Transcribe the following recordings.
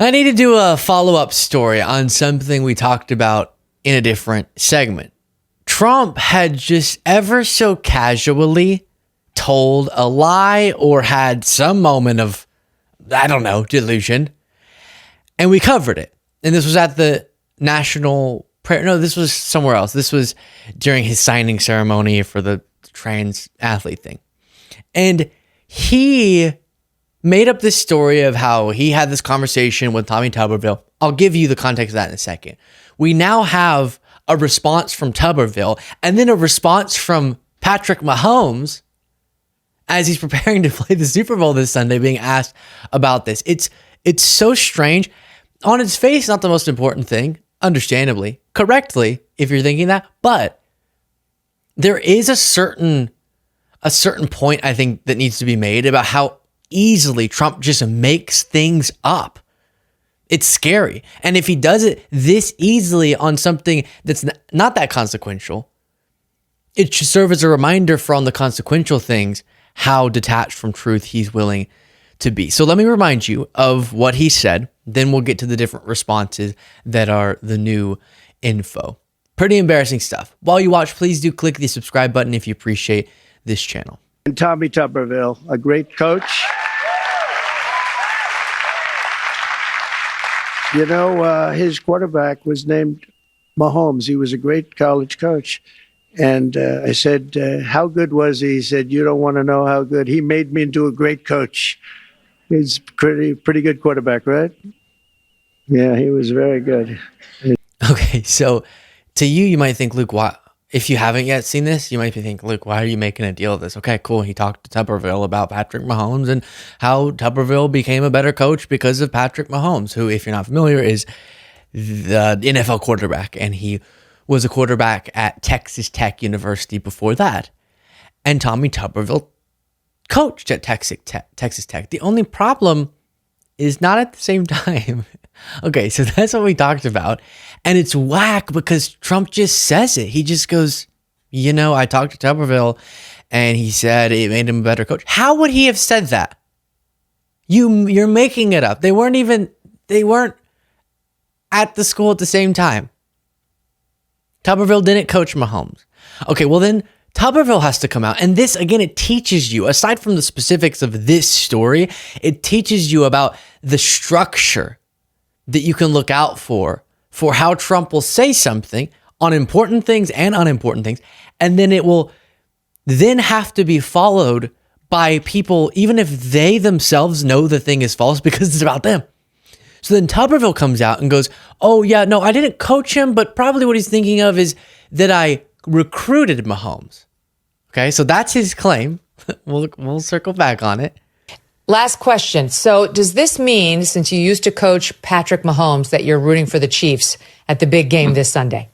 I need to do a follow-up story on something we talked about in a different segment. Trump had just ever so casually told a lie or had some moment of, I don't know, delusion. And we covered it. And this was at the National Prayer. No, this was somewhere else. This was during his signing ceremony for the trans athlete thing. And he made up this story of how he had this conversation with Tommy Tuberville. I'll give you the context of that in a second. We now have a response from Tuberville and then a response from Patrick Mahomes as he's preparing to play the Super Bowl this Sunday, being asked about this. It's so strange. On its face, not the most important thing, understandably, correctly, if you're thinking that, but there is a certain point, I think, that needs to be made about how easily Trump just makes things up. It's scary. And if he does it this easily on something that's not that consequential, it should serve as a reminder for on the consequential things how detached from truth he's willing to be. So let me remind you of what he said. Then we'll get to the different responses that are the new info. Pretty embarrassing stuff. While you watch, please do click the subscribe button if you appreciate this channel. And Tommy Tuberville, a great coach. You know, his quarterback was named Mahomes. He was a great college coach. And I said, how good was he? He said, you don't want to know how good. He made me into a great coach. He's pretty good quarterback, right? Yeah, he was very good. Okay, so to you, you might think, Luke, why? If you haven't yet seen this, you might be thinking, Luke, why are you making a deal of this? Okay, cool. He talked to Tuberville about Patrick Mahomes and how Tuberville became a better coach because of Patrick Mahomes, who, if you're not familiar, is the NFL quarterback. And he was a quarterback at Texas Tech University before that. And Tommy Tuberville coached at Texas Tech. The only problem is not at the same time. Okay, so that's what we talked about. And it's whack because Trump just says it. He just goes, you know, I talked to Tuberville and he said it made him a better coach. How would he have said that? You're making it up. They weren't at the school at the same time. Tuberville didn't coach Mahomes. Okay, well then Tuberville has to come out. And this, again, it teaches you, aside from the specifics of this story, it teaches you about the structure that you can look out for how Trump will say something on important things and unimportant things. And then it will then have to be followed by people, even if they themselves know the thing is false because it's about them. So then Tuberville comes out and goes, oh yeah, no, I didn't coach him, but probably what he's thinking of is that I recruited Mahomes. Okay, so that's his claim. We'll circle back on it. Last question. So does this mean, since you used to coach Patrick Mahomes, that you're rooting for the Chiefs at the big game this Sunday?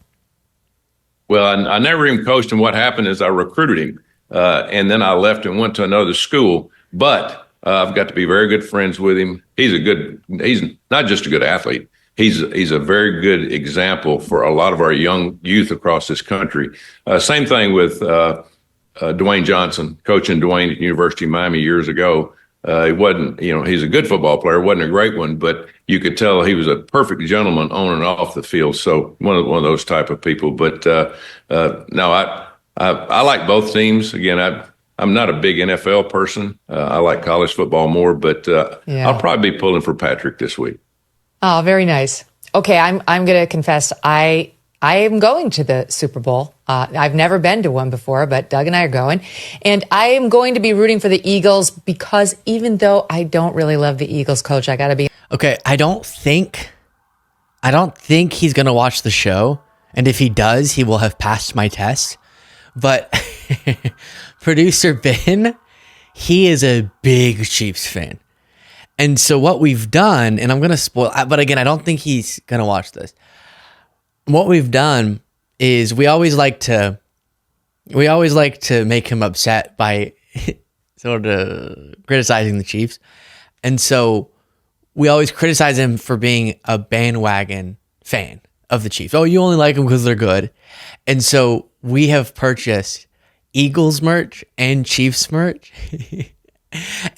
Well, I never even coached him. What happened is I recruited him, and then I left and went to another school. But I've got to be very good friends with him. He's not just a good athlete. He's a very good example for a lot of our young youth across this country. Same thing with Dwayne Johnson, coaching Dwayne at University of Miami years ago. He wasn't, he's a good football player, wasn't a great one, but you could tell he was a perfect gentleman on and off the field. So one of those type of people. But no, I like both teams. Again, I'm not a big NFL person. I like college football more, but I'll probably be pulling for Patrick this week. Oh, very nice. Okay, I'm going to confess I am going to the Super Bowl. I've never been to one before, but Doug and I are going. And I am going to be rooting for the Eagles because even though I don't really love the Eagles, coach, I got to be. Okay, I don't think he's going to watch the show. And if he does, he will have passed my test. But producer Ben, he is a big Chiefs fan. And so what we've done, and I'm going to spoil, but again, I don't think he's going to watch this. What we've done is we always like to make him upset by sort of criticizing the Chiefs. And so we always criticize him for being a bandwagon fan of the Chiefs. Oh, you only like them because they're good. And so we have purchased Eagles merch and Chiefs merch.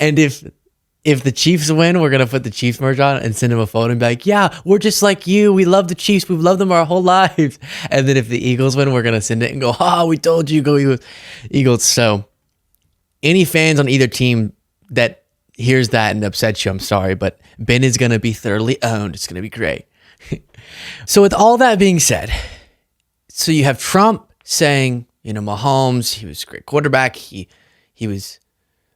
And if if the Chiefs win, we're going to put the Chiefs merch on and send him a photo and be like, yeah, we're just like you. We love the Chiefs. We've loved them our whole lives. And then if the Eagles win, we're going to send it and go, we told you, go Eagles. So any fans on either team that hears that and upsets you, I'm sorry, but Ben is going to be thoroughly owned. It's going to be great. So with all that being said, so you have Trump saying, Mahomes, he was a great quarterback. He was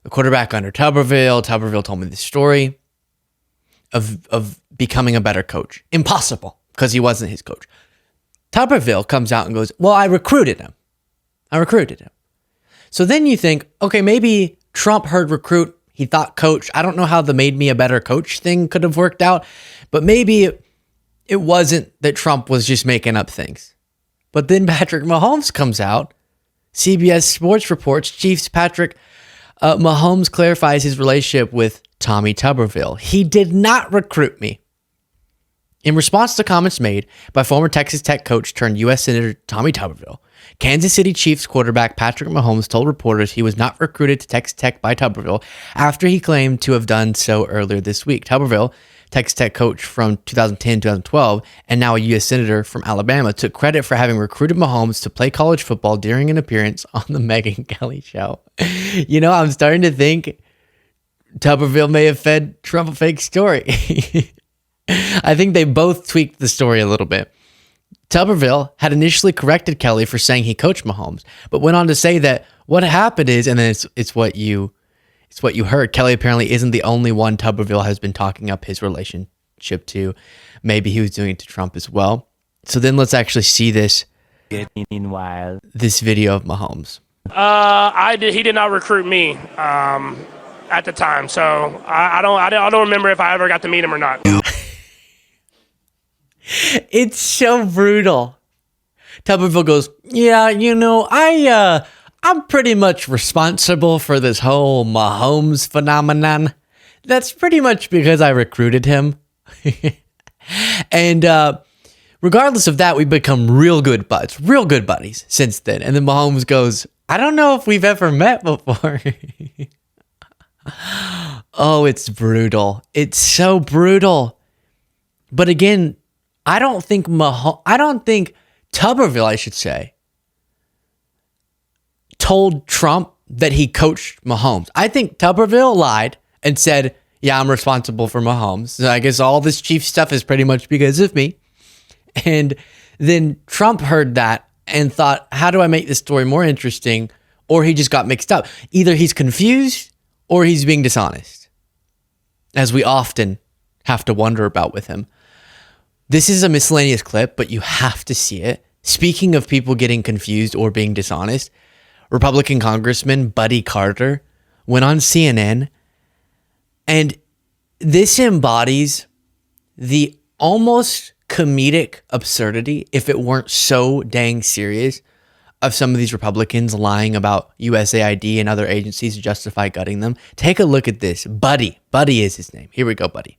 a quarterback under Tuberville. Tuberville told me the story of becoming a better coach. Impossible, because he wasn't his coach. Tuberville comes out and goes, well, I recruited him. So then you think, okay, maybe Trump heard recruit. He thought coach. I don't know how the made me a better coach thing could have worked out, but maybe it wasn't that Trump was just making up things. But then Patrick Mahomes comes out. CBS Sports reports Chiefs Patrick Mahomes clarifies his relationship with Tommy Tuberville. He did not recruit me. In response to comments made by former Texas Tech coach turned U.S. Senator Tommy Tuberville, Kansas City Chiefs quarterback Patrick Mahomes told reporters he was not recruited to Texas Tech by Tuberville after he claimed to have done so earlier this week. Tuberville, Texas Tech coach from 2010-2012 and now a U.S. Senator from Alabama, took credit for having recruited Mahomes to play college football during an appearance on the Megyn Kelly show. I'm starting to think Tuberville may have fed Trump a fake story. I think they both tweaked the story a little bit. Tuberville had initially corrected Kelly for saying he coached Mahomes, but went on to say that what happened is, and then it's what you heard. Kelly apparently isn't the only one Tuberville has been talking up his relationship to. Maybe he was doing it to Trump as well. So then let's actually see this video of Mahomes. He did not recruit me at the time, so I don't remember if I ever got to meet him or not. It's so brutal. Tuberville goes, yeah, I'm pretty much responsible for this whole Mahomes phenomenon. That's pretty much because I recruited him. And regardless of that, we've become real good buddies since then. And then Mahomes goes, I don't know if we've ever met before. Oh, it's brutal. It's so brutal. But again, I don't think Tuberville, I should say, told Trump that he coached Mahomes. I think Tuberville lied and said, yeah, I'm responsible for Mahomes. So I guess all this Chief stuff is pretty much because of me. And then Trump heard that and thought, how do I make this story more interesting? Or he just got mixed up. Either he's confused or he's being dishonest, as we often have to wonder about with him. This is a miscellaneous clip, but you have to see it. Speaking of people getting confused or being dishonest, Republican Congressman Buddy Carter went on CNN, and this embodies the almost comedic absurdity, if it weren't so dang serious, of some of these Republicans lying about USAID and other agencies to justify gutting them. Take a look at this. Buddy is his name. Here we go, Buddy.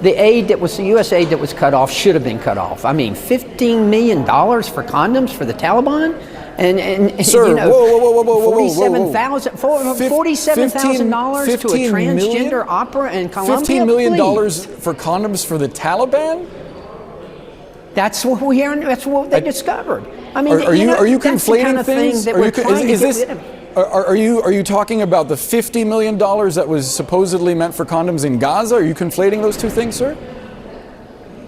The aid that was the USAID that was cut off should have been cut off. I mean, $15 million for condoms for the Taliban, and sir, whoa, $47,000 to a transgender opera in Colombia. $15 million for condoms for the Taliban? That's what we are. That's what they discovered. I mean, are you conflating kind of things? Are you talking about the $50 million that was supposedly meant for condoms in Gaza? Are you conflating those two things, sir?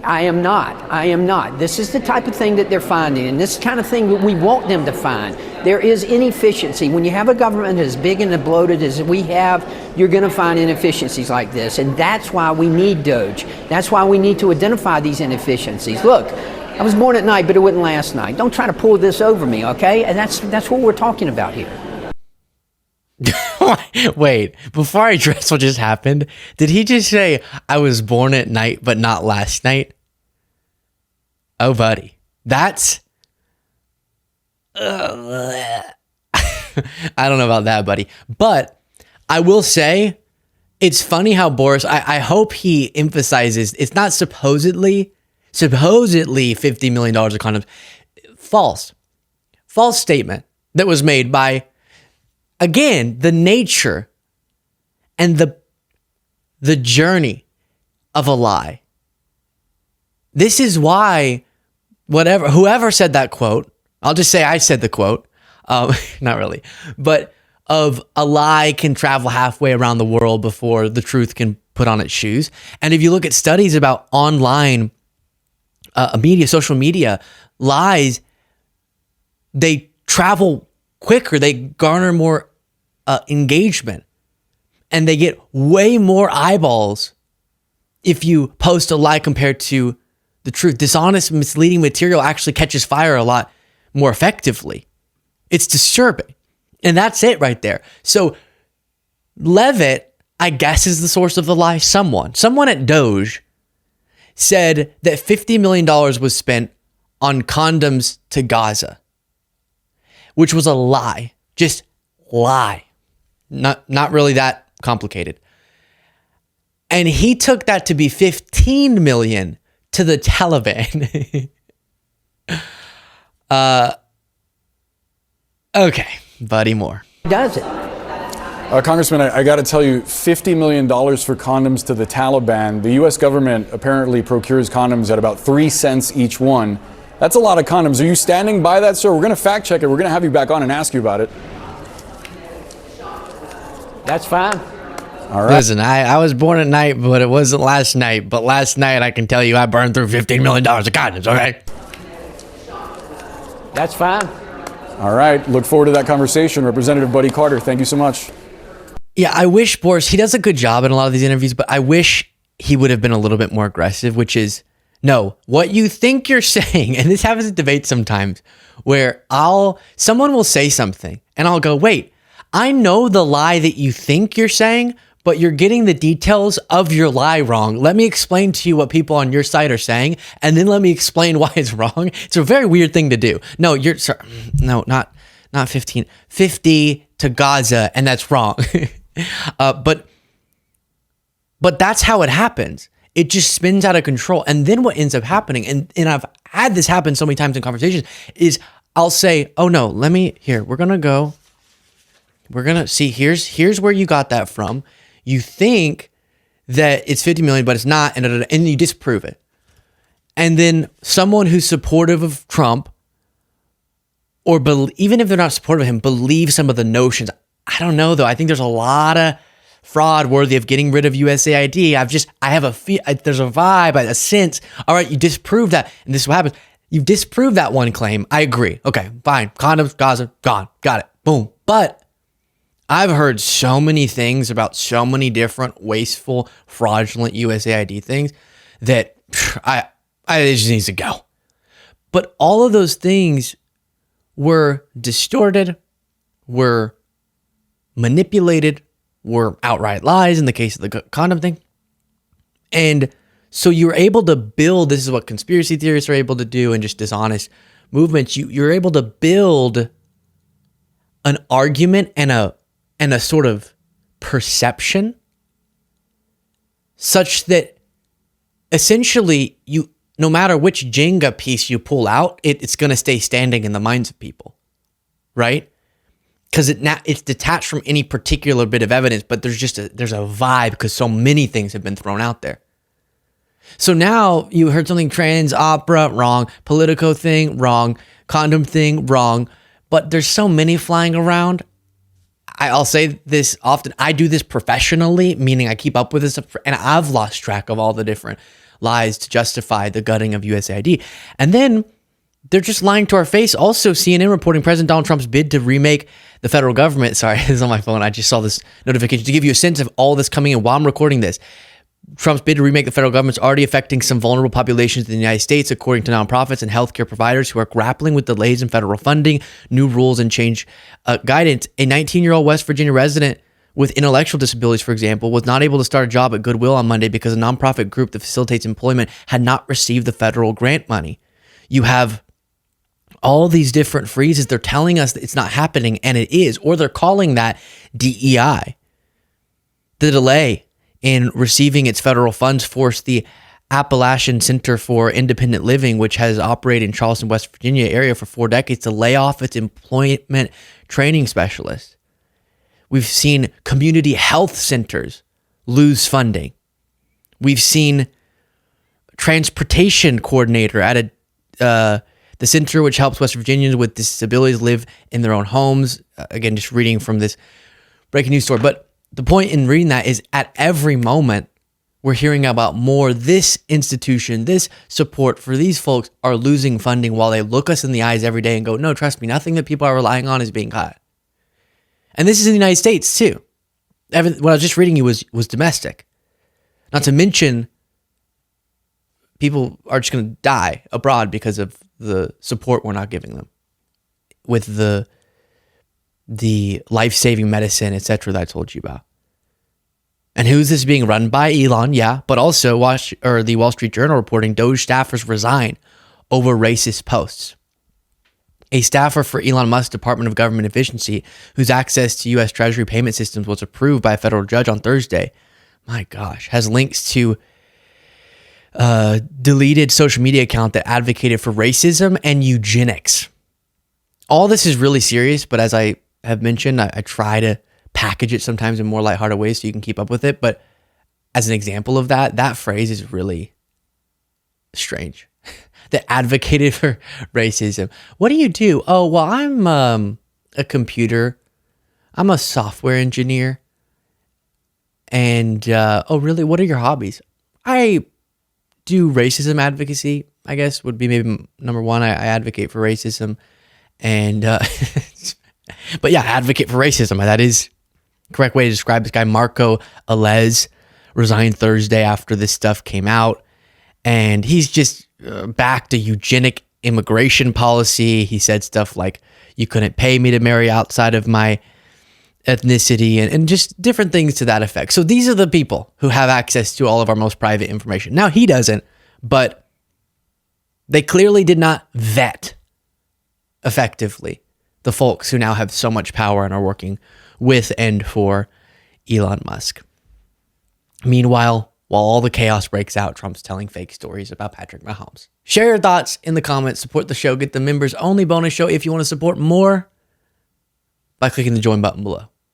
I am not. This is the type of thing that they're finding, and this kind of thing that we want them to find. There is inefficiency. When you have a government as big and bloated as we have, you're going to find inefficiencies like this, and that's why we need DOGE. That's why we need to identify these inefficiencies. Look, I was born at night, but it wasn't last night. Don't try to pull this over me, okay? And that's what we're talking about here. Wait, before I address what just happened, did he just say I was born at night but not last night? Oh, buddy, that's I don't know about that, buddy, but I will say it's funny how Boris, I hope he emphasizes it's not supposedly $50 million of condoms. False statement that was made by, again, the nature and the the journey of a lie. This is why whoever said that quote, I'll just say I said the quote, not really, but of a lie can travel halfway around the world before the truth can put on its shoes. And if you look at studies about online media, social media, lies, they travel quicker, they garner more engagement, and they get way more eyeballs if you post a lie compared to the truth. Dishonest, misleading material actually catches fire a lot more effectively. It's disturbing. And that's it right there. So Levitt, I guess, is the source of the lie. Someone at DOGE said that $50 million was spent on condoms to Gaza, which was a lie. Just lie. Not really that complicated. And he took that to be 15 million to the Taliban. Okay, Buddy Moore. Does it? Congressman, I got to tell you, $50 million for condoms to the Taliban. The U.S. government apparently procures condoms at about 3 cents each one. That's a lot of condoms. Are you standing by that, sir? We're going to fact check it. We're going to have you back on and ask you about it. That's fine. All right. Listen, I was born at night, but it wasn't last night. But last night, I can tell you, I burned through $15 million of condoms, okay? That's fine. All right. Look forward to that conversation. Representative Buddy Carter, thank you so much. Yeah, I wish Boris, he does a good job in a lot of these interviews, but I wish he would have been a little bit more aggressive, which is, no, what you think you're saying, and this happens in debates sometimes, where someone will say something, and I'll go, wait, I know the lie that you think you're saying, but you're getting the details of your lie wrong. Let me explain to you what people on your side are saying, and then let me explain why it's wrong. It's a very weird thing to do. No, not 15, 50 to Gaza, and that's wrong. But that's how it happens. It just spins out of control. And then what ends up happening, and I've had this happen so many times in conversations, is I'll say, oh no, we're going to see, here's where you got that from. You think that it's 50 million, but it's not, and you disprove it. And then someone who's supportive of Trump, or even if they're not supportive of him, believe some of the notions. I don't know though. I think there's a lot of fraud worthy of getting rid of USAID. There's a vibe, a sense. All right, you disprove that, and this is what happens. You disprove that one claim. I agree. Okay, fine. Condoms, Gaza, gone. Got it. Boom. But I've heard so many things about so many different wasteful, fraudulent USAID things that it just needs to go. But all of those things were distorted, were manipulated, were outright lies in the case of the condom thing. And so you're able to build, this is what conspiracy theorists are able to do, and just dishonest movements. You're able to build an argument and a sort of perception such that essentially no matter which Jenga piece you pull out, it's going to stay standing in the minds of people, right? Because it's detached from any particular bit of evidence, but there's a vibe because so many things have been thrown out there. So now you heard something trans, opera, wrong, Politico thing, wrong, condom thing, wrong, but there's so many flying around. I'll say this often, I do this professionally, meaning I keep up with this, and I've lost track of all the different lies to justify the gutting of USAID. And then they're just lying to our face. Also, CNN reporting President Donald Trump's bid to remake the federal government. Sorry, this is on my phone. I just saw this notification to give you a sense of all this coming in while I'm recording this. Trump's bid to remake the federal government is already affecting some vulnerable populations in the United States, according to nonprofits and healthcare providers who are grappling with delays in federal funding, new rules, and change guidance. A 19-year-old West Virginia resident with intellectual disabilities, for example, was not able to start a job at Goodwill on Monday because a nonprofit group that facilitates employment had not received the federal grant money. You have all these different phrases. They're telling us that it's not happening, and it is, or they're calling that DEI. The delay in receiving its federal funds forced the Appalachian Center for Independent Living, which has operated in Charleston, West Virginia area for 4 decades, to lay off its employment training specialists. We've seen community health centers lose funding. We've seen transportation coordinator at the center which helps West Virginians with disabilities live in their own homes. Again, just reading from this breaking news story. But the point in reading that is at every moment, we're hearing about more. This institution, this support for these folks are losing funding while they look us in the eyes every day and go, no, trust me, nothing that people are relying on is being cut. And this is in the United States too. What I was just reading you was domestic. Not to mention, people are just going to die abroad because of the support we're not giving them with the life-saving medicine, etc. that I told you about. And who's this being run by? Elon, yeah, but also the Wall Street Journal reporting DOGE staffers resign over racist posts. A staffer for Elon Musk's Department of Government Efficiency, whose access to U.S. Treasury payment systems was approved by a federal judge on Thursday, my gosh, has links to a deleted social media account that advocated for racism and eugenics. All this is really serious, but as I have mentioned, I try to package it sometimes in more lighthearted ways so you can keep up with it. But as an example of that phrase is really strange. That advocated for racism. What do you do? Oh, well, I'm a computer. I'm a software engineer. And, oh, really? What are your hobbies? I do racism advocacy, I guess, would be maybe number one. I advocate for racism. And, but yeah, advocate for racism. That is the correct way to describe this guy. Marco Alez resigned Thursday after this stuff came out. And he's just backed a eugenic immigration policy. He said stuff like, you couldn't pay me to marry outside of my ethnicity and just different things to that effect. So these are the people who have access to all of our most private information. Now he doesn't, but they clearly did not vet effectively the folks who now have so much power and are working with and for Elon Musk. Meanwhile, while all the chaos breaks out, Trump's telling fake stories about Patrick Mahomes. Share your thoughts in the comments. Support the show. Get the members only bonus show if you want to support more by clicking the join button below.